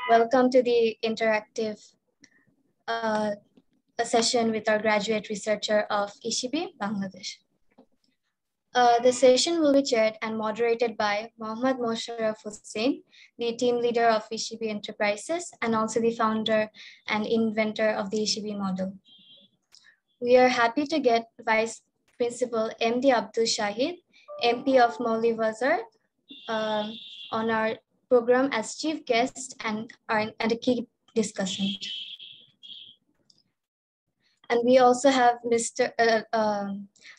Welcome to the interactive session with our graduate researcher of eSheBee, Bangladesh. The session will be chaired and moderated by Mohammod Mosharrof Hossain, the team leader of eSheBee Enterprises and also the founder and inventor of the eSheBee model. We are happy to get Vice Principal MD Abdus Shahid, MP of Moulvibazar, on our program as chief guest and a key discussant. And we also have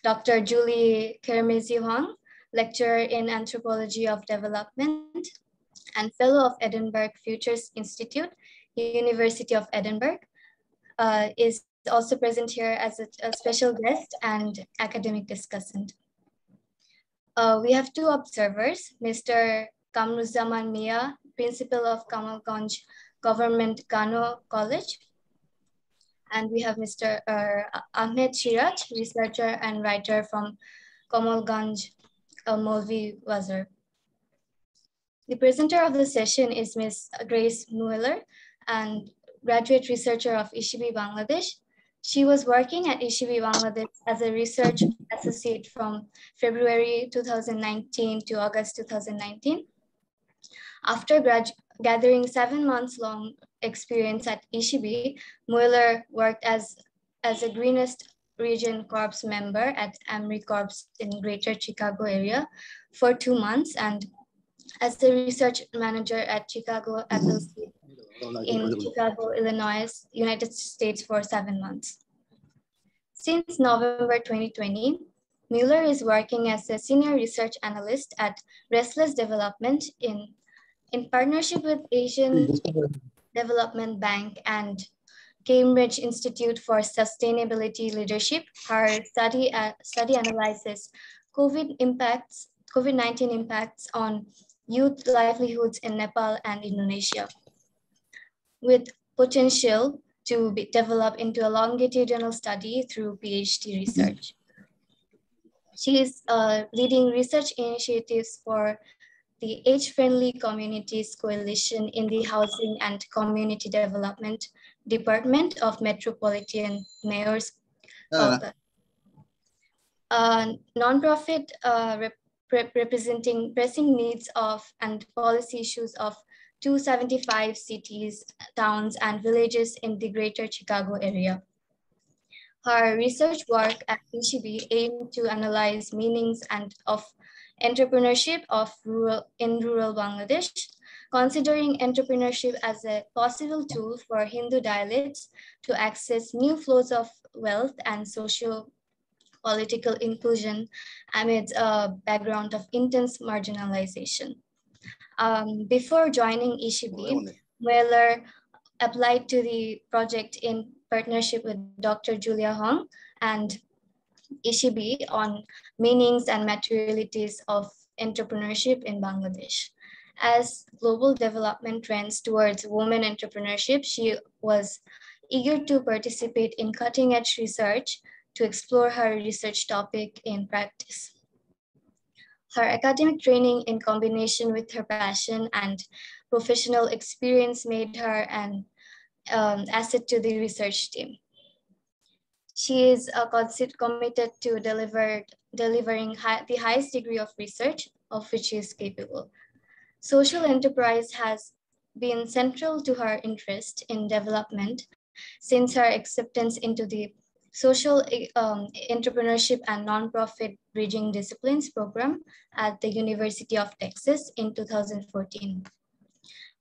Dr. Juli Qermezi Huang, lecturer in Anthropology of Development and fellow of Edinburgh Futures Institute, University of Edinburgh, is also present here as a special guest and academic discussant. We have two observers, Mr. Kamruzzaman Mina, principal of Kamalgonj Government Gano College. And we have Mr. Ahmed, Siraj, researcher and writer from Kamalganj, Moulvibazar. The presenter of the session is Ms. Grace Mueller, and graduate researcher of eSheBee Bangladesh. She was working at eSheBee Bangladesh as a research associate from February 2019 to August 2019. After gathering 7 months long experience at eSheBee, Mueller worked as a Greenest Region Corps member at Amri Corps in Greater Chicago area for 2 months and as the research manager at Chicago Appleseed in Chicago, Illinois, United States for 7 months. Since November 2020, Mueller is working as a senior research analyst at Restless Development in partnership with Asian Development Bank and Cambridge Institute for Sustainability Leadership. Her study analyzes COVID-19 impacts on youth livelihoods in Nepal and Indonesia, with potential to be developed into a longitudinal study through PhD research. She is leading research initiatives for the Age-Friendly Communities Coalition in the Housing and Community Development Department of Metropolitan Mayors Caucus. Nonprofit representing pressing needs of and policy issues of 275 cities, towns, and villages in the Greater Chicago area. Her research work at eSheBee aimed to analyze meanings of entrepreneurship in rural Bangladesh, considering entrepreneurship as a possible tool for Hindu dialects to access new flows of wealth and socio-political inclusion amid a background of intense marginalization. Before joining eSheBee, Mueller applied to the project in partnership with Dr. Juli Huang and eSheBee on meanings and materialities of entrepreneurship in Bangladesh. As global development trends towards women entrepreneurship, she was eager to participate in cutting-edge research to explore her research topic in practice. Her academic training in combination with her passion and professional experience made her an asset to the research team. She is committed to delivering the highest degree of research of which she is capable. Social enterprise has been central to her interest in development since her acceptance into the Social Entrepreneurship and Nonprofit Bridging Disciplines program at the University of Texas in 2014.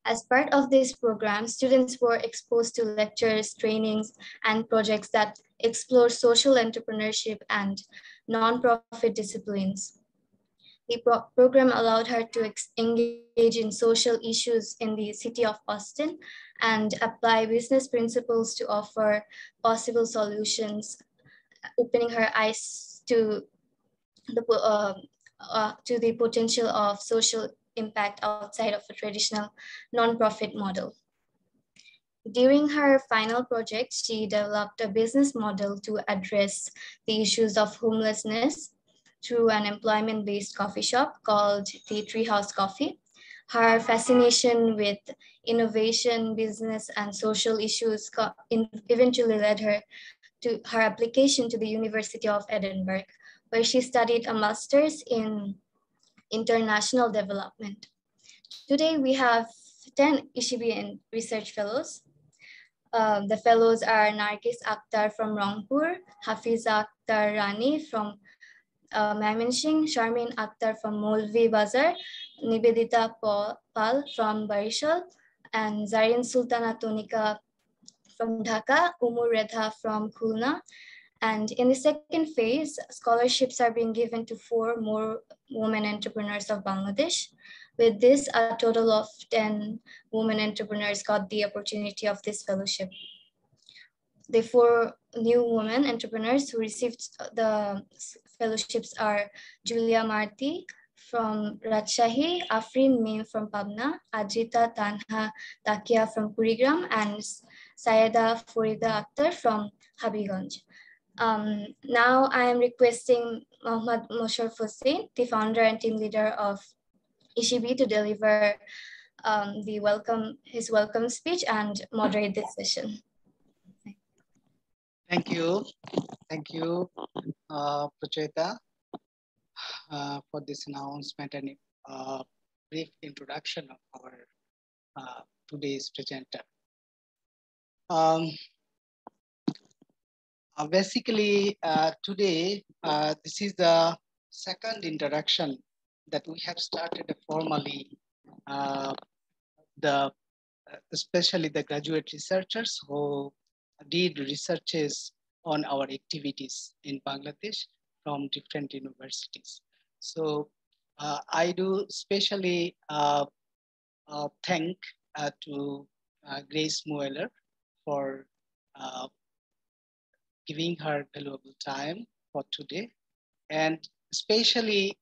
As part of this program, students were exposed to lectures, trainings, and projects that explore social entrepreneurship and nonprofit disciplines. The program allowed her to engage in social issues in the city of Austin and apply business principles to offer possible solutions, opening her eyes to the potential of social impact outside of a traditional nonprofit model. During her final project, she developed a business model to address the issues of homelessness through an employment-based coffee shop called the Treehouse Coffee. Her fascination with innovation, business, and social issues eventually led her to her application to the University of Edinburgh, where she studied a master's in international development. Today, we have 10 eSheBee research fellows. The fellows are Nargis Akhtar from Rangpur, Hafiza Akhtar Rani from Mymensingh, Sharmin Akhtar from Moulvibazar, Nibedita Pal from Barishal, and Zarin Sultana Tonika from Dhaka, Umur Redha from Khulna. And in the second phase, scholarships are being given to 4 more women entrepreneurs of Bangladesh. With this, a total of 10 women entrepreneurs got the opportunity of this fellowship. The 4 new women entrepreneurs who received the fellowships are Julia Marti from Rajshahi, Afrin Mim from Pabna, Ajita Tanha Takia from Kurigram, and Sayeda Farida Akhtar from Habiganj. Now I am requesting Mohammod Mosharrof Hossain, the founder and team leader of eSheBee, to deliver his welcome speech and moderate this session. Thank you. Thank you, Procheta, for this announcement and brief introduction of our today's presenter. Basically, today, this is the second introduction that we have started formally, especially the graduate researchers who did researches on our activities in Bangladesh from different universities. So I do especially thank to Grace Mueller for giving her valuable time for today, and especially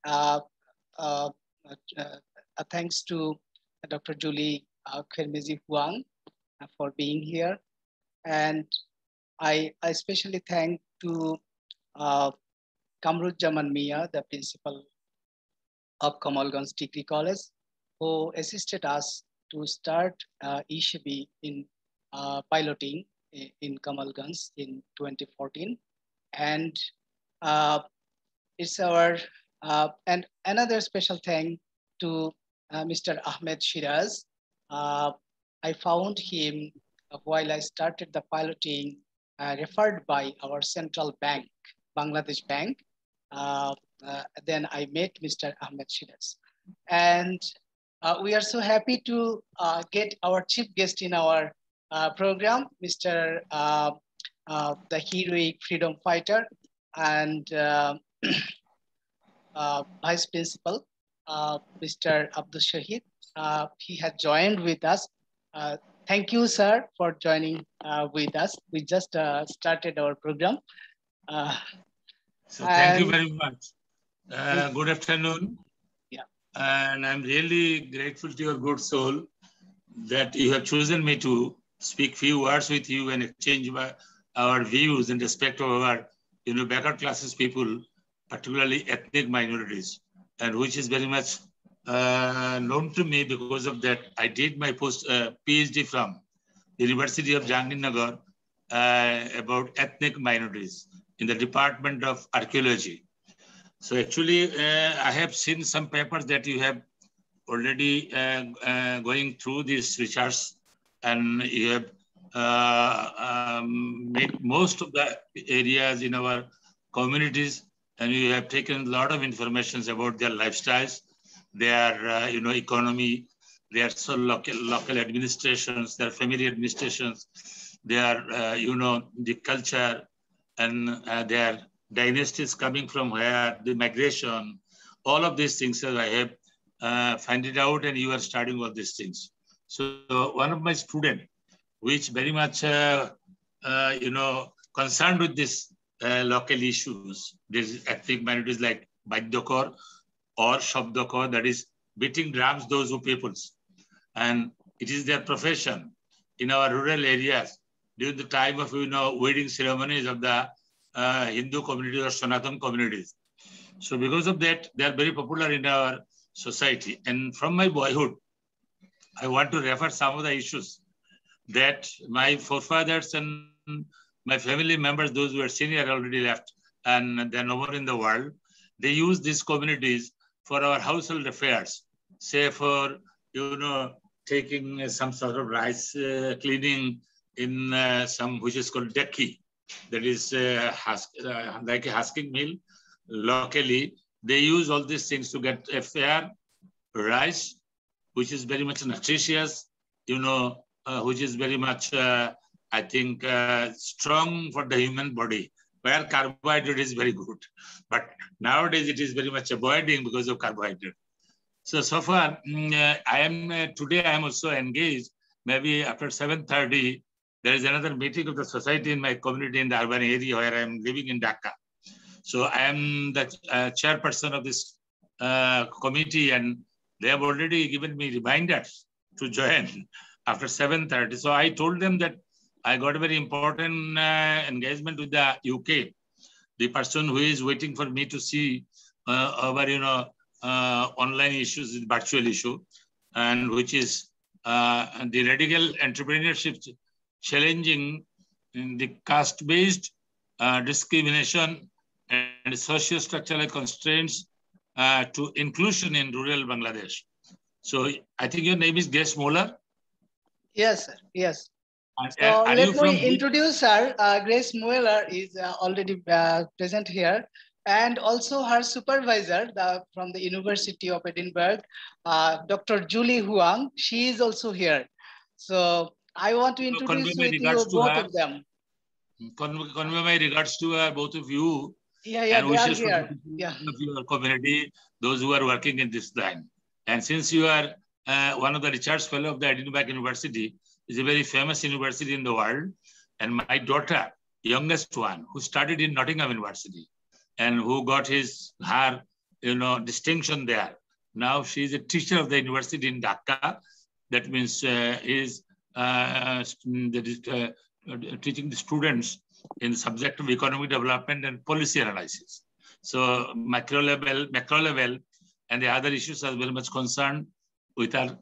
thanks to Dr. Juli Qermezi Huang for being here. And I especially thank to Kamruzzaman Mina, the principal of Kamalganj Degree College, who assisted us to start eSheBee in piloting in Kamalganj in 2014. And it's our, and another special thank to Mr. Ahmed Siraj. I found him while I started the piloting, referred by our central bank, Bangladesh Bank. Then I met Mr. Ahmed Siraj. And we are so happy to get our chief guest in our program, Mr. The heroic freedom fighter and vice principal, Mr. Abdus Shahid. He had joined with us. Thank you, sir, for joining with us. We just started our program. So thank you very much. Good afternoon. Yeah. And I'm really grateful to your good soul that you have chosen me to speak few words with you and exchange our views in respect of our backward classes people, particularly ethnic minorities, and which is very much known to me. Because of that, I did my PhD from the University of Jahangirnagar about ethnic minorities in the Department of Archaeology. So actually, I have seen some papers that you have already going through this research, and you have made most of the areas in our communities, and you have taken a lot of information about their lifestyles, their economy, their local administrations, their family administrations, their the culture, and their dynasties coming from where, the migration, all of these things I have find it out, and you are studying all these things. So one of my students, which very much concerned with this local issues, these ethnic minorities like Baidyakor or Shabdakor, that is beating drums, those who peoples. And it is their profession in our rural areas during the time of wedding ceremonies of the Hindu communities or Sanatan communities. So because of that, they are very popular in our society. And from my boyhood, I want to refer some of the issues that my forefathers and my family members, those who are senior, already left and they're no more in the world. They use these communities for our household affairs, say for, taking some sort of rice cleaning in some, which is called dekhi, that is like a husking mill. Locally, they use all these things to get a fair rice, which is very much nutritious, which is very much, I think, strong for the human body, where carbohydrate is very good. But nowadays it is very much avoiding because of carbohydrate. So far, today I am also engaged. Maybe after 7:30, there is another meeting of the society in my community in the urban area where I am living in Dhaka. So I am the chairperson of this committee, and they have already given me reminders to join after 7:30. So I told them that I got a very important engagement with the UK. The person who is waiting for me to see our, online issues, virtual issue, and which is the radical entrepreneurship challenging the caste-based discrimination and socio-structural constraints to inclusion in rural Bangladesh. So I think your name is Grace Moeller? Yes, sir. Yes. So let me introduce her. Grace Moeller is already present here, and also her supervisor from the University of Edinburgh, Dr. Juli Huang. She is also here. So I want to introduce with you both of them. Convey my regards to both of you. Yeah, and they wishes are here. Of your community, those who are working in this line. And since you are one of the research fellow of the Edinburgh University, is a very famous university in the world. And my daughter, youngest one, who studied in Nottingham University and who got her distinction there. Now she is a teacher of the university in Dhaka. That means teaching the students in the subject of economic development and policy analysis. So macro level, and the other issues are very much concerned with our,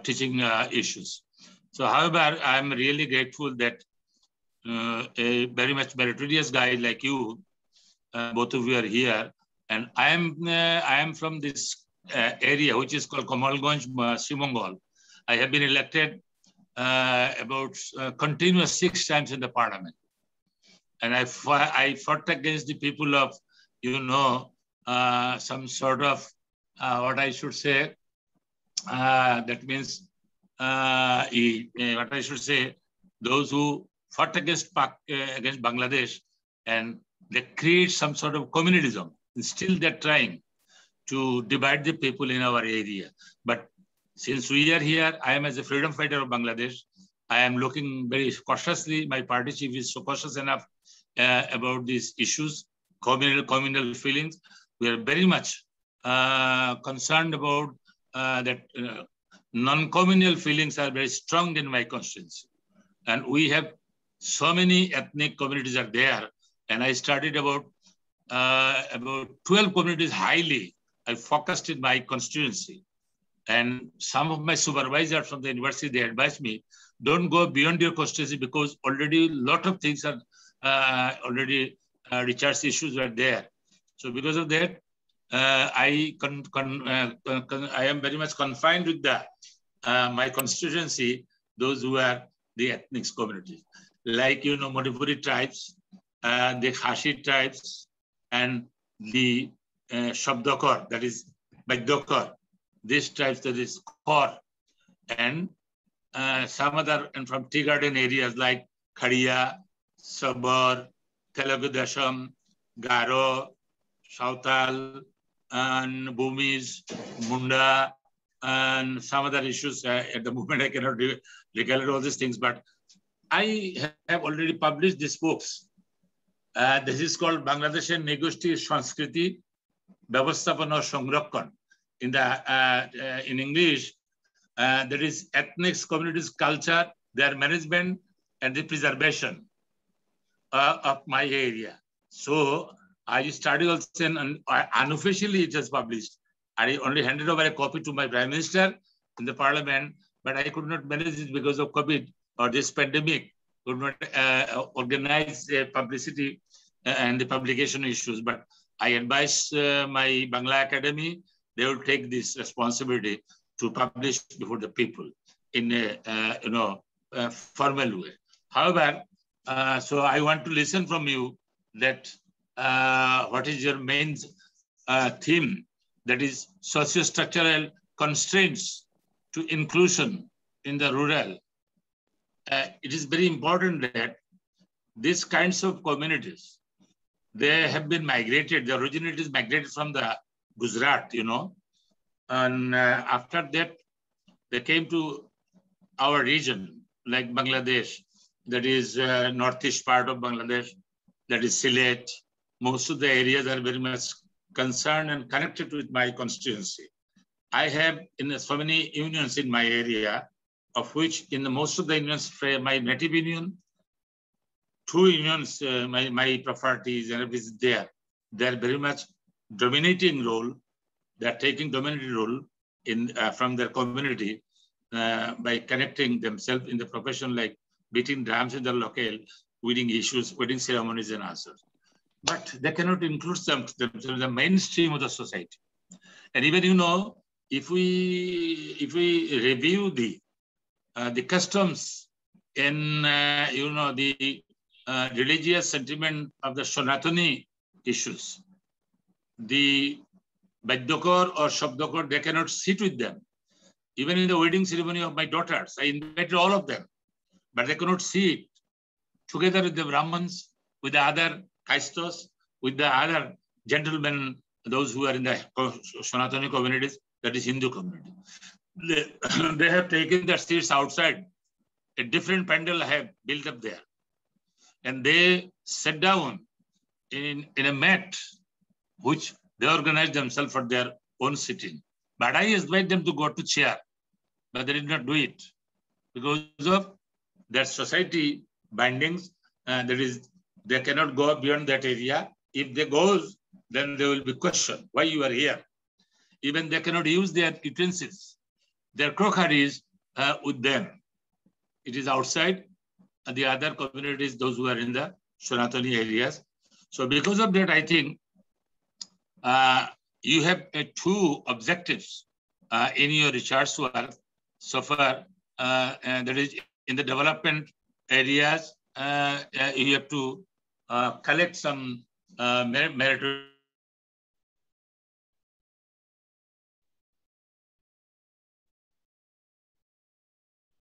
teaching issues. So, however, I'm really grateful that a very much meritorious guy like you, both of you are here, and I am from this area which is called Kamalgonj, Simongol. I have been elected about continuous 6 times in the parliament. And I fought against the people of, some sort of, what I should say, that means, what I should say, those who fought against Bangladesh, and they create some sort of communalism. And still they're trying to divide the people in our area. But since we are here, I am as a freedom fighter of Bangladesh. I am looking very cautiously. My party chief is so cautious enough about these issues, communal feelings. We are very much concerned about that non-communal feelings are very strong in my constituency. And we have so many ethnic communities are there. And I studied about 12 communities highly. I focused in my constituency. And some of my supervisors from the university, they advised me, don't go beyond your constituency because already a lot of things are already research issues were there. So because of that, I am very much confined with my constituency, those who are the ethnic communities. Like, Manipuri tribes, the Khashi tribes, and the Shabdakar, that is Baidyakar. These tribes, that is Kor, and some other, and from tea garden areas like Khadiya, Sabar, Telugu Dasham, Garo, Sautal, and Bhumis, Munda, and some other issues. At the moment, I cannot recollect all these things, but I have already published these books. This is called Bangladesh Negotiated Sanskriti, Byavasthapana Sangrakhan. In English, there is ethnic communities, culture, their management, and the preservation of my area. So I studied also, and unofficially it was published. I only handed over a copy to my Prime Minister, in the parliament, but I could not manage it because of COVID or this pandemic. Could not organize publicity and the publication issues. But I advise my Bangla Academy, they will take this responsibility to publish before the people in a formal way. However, so I want to listen from you that what is your main theme, that is socio-structural constraints to inclusion in the rural. It is very important that these kinds of communities, they have been migrated, the originated is migrated from the Gujarat, and after that, they came to our region, like Bangladesh, that is northeast part of Bangladesh, that is Sylhet. Most of the areas are very much concerned and connected with my constituency. I have so many unions in my area, of which in the most of the unions, my native union, 2 unions, my properties and everything there, they're very much dominating role. They're taking dominating role in from their community by connecting themselves in the profession, like beating drums in the locale, wedding issues, wedding ceremonies and others. But they cannot include themselves in the mainstream of the society. And even, if we review the customs in, the religious sentiment of the Sanatani issues, the Badyakar or Shabdakar, they cannot sit with them. Even in the wedding ceremony of my daughters, I invited all of them, but they cannot sit together with the Brahmins, with the other Kaistos, with the other gentlemen, those who are in the Sanatani communities, that is Hindu community. They have taken their seats outside. A different pandal have built up there. And they sat down in a mat, which they organized themselves for their own sitting. But I invited them to go to chair, but they did not do it because of their society bindings. That is, they cannot go beyond that area. If they go, then they will be questioned, why you are here? Even they cannot use their utensils, their crockeries with them. It is outside the other communities, those who are in the Sanatani areas. So because of that, I think you have 2 objectives in your research work so far. That is, in the development areas, you have to collect some meritorious